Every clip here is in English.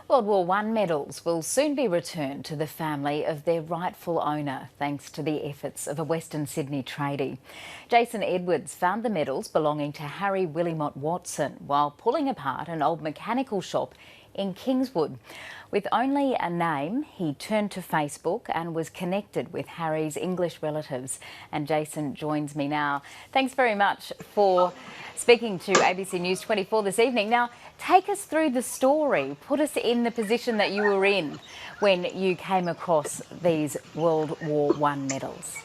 World War One medals will soon be returned to the family of their rightful owner, thanks to the efforts of a Western Sydney tradie. Jason Edwards found the medals belonging to Harry Willimot Watson while pulling apart an old mechanical shop in Kingswood. With only a name, he turned to Facebook and was connected with Harry's English relatives. And Jason joins me now. Thanks very much for speaking to ABC News 24 this evening. Now, take us through the story. Put us in the position that you were in when you came across these World War One medals.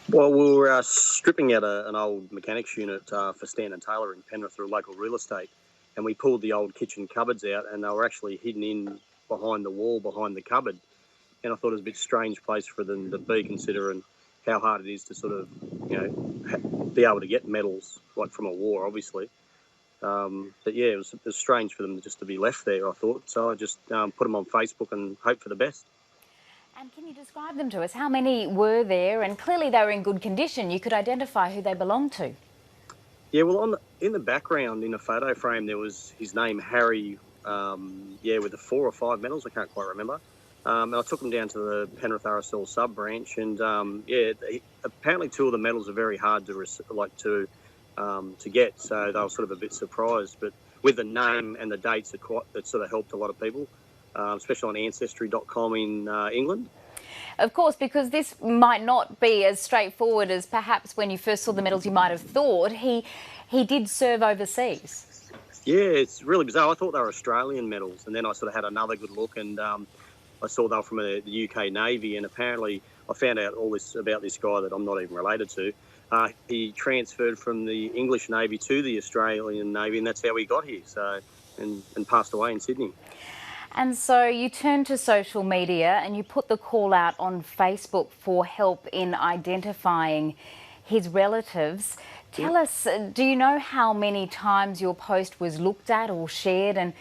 Well, we were stripping out an old mechanics unit for Stanton Taylor in Penrith through local real estate, and we pulled the old kitchen cupboards out, and they were actually hidden in behind the wall, behind the cupboard. And I thought it was a bit strange place for them to be, considering how hard it is to sort of, be able to get medals, like from a war, obviously. But yeah, it was strange for them just to be left there, I thought. So I just put them on Facebook and hope for the best. And can you describe them to us? How many were there? And clearly they were in good condition. You could identify who they belonged to. Yeah, well, in the background, in a photo frame, there was his name, Harry, with the 4 or 5 medals, I can't quite remember. And I took them down to the Penrith RSL sub-branch, and apparently 2 of the medals are very hard to get, so they were sort of a bit surprised. But with the name and the dates, it sort of helped a lot of people, especially on Ancestry.com in England. Of course, because this might not be as straightforward as perhaps when you first saw the medals you might have thought. He did serve overseas. Yeah, it's really bizarre. I thought they were Australian medals, and then I sort of had another good look, and I saw they were from the UK Navy, and apparently I found out all this about this guy that I'm not even related to. He transferred from the English Navy to the Australian Navy, and that's how he got here, and passed away in Sydney. And so you turned to social media and you put the call out on Facebook for help in identifying his relatives. Tell us, do you know how many times your post was looked at or shared? And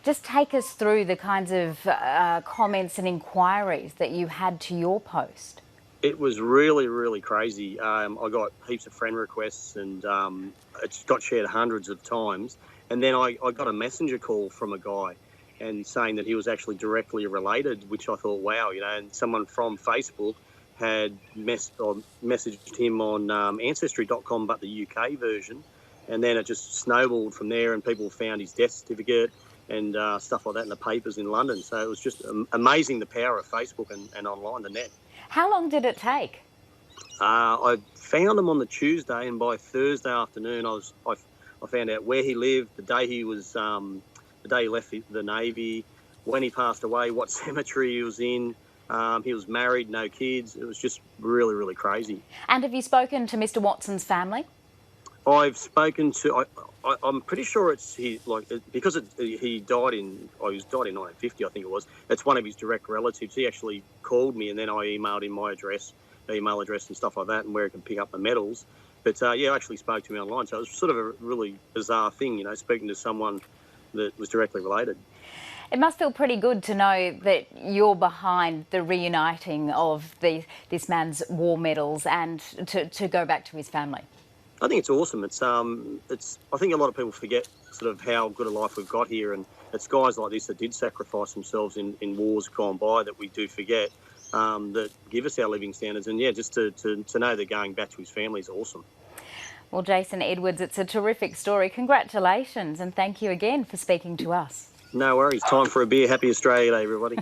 just take us through the kinds of comments and inquiries that you had to your post. It was really, really crazy. I got heaps of friend requests, and it got shared hundreds of times. And then I got a messenger call from a guy and saying that he was actually directly related, which I thought, wow, and someone from Facebook had messaged him on Ancestry.com, but the UK version. And then it just snowballed from there, and people found his death certificate and stuff like that in the papers in London. So it was just amazing, the power of Facebook and online, the net. How long did it take? I found him on the Tuesday, and by Thursday afternoon, I found out where he lived, the day he was, the day he left the Navy, when he passed away, what cemetery he was in. He was married, no kids. It was just really, really crazy. And have you spoken to Mr. Watson's family? I've spoken to. I'm pretty sure it's because he died in 1950, I think it was. It's one of his direct relatives. He actually called me, and then I emailed him my email address and stuff like that, and where he can pick up the medals. But I actually spoke to him online, so it was sort of a really bizarre thing, speaking to someone that was directly related. It must feel pretty good to know that you're behind the reuniting of this man's war medals and to go back to his family. I think it's awesome. I think a lot of people forget sort of how good a life we've got here, and it's guys like this that did sacrifice themselves in wars gone by that we do forget, that give us our living standards. And just to know they're going back to his family is awesome. Well, Jason Edwards, it's a terrific story. Congratulations, and thank you again for speaking to us. No worries. Time for a beer. Happy Australia Day, everybody.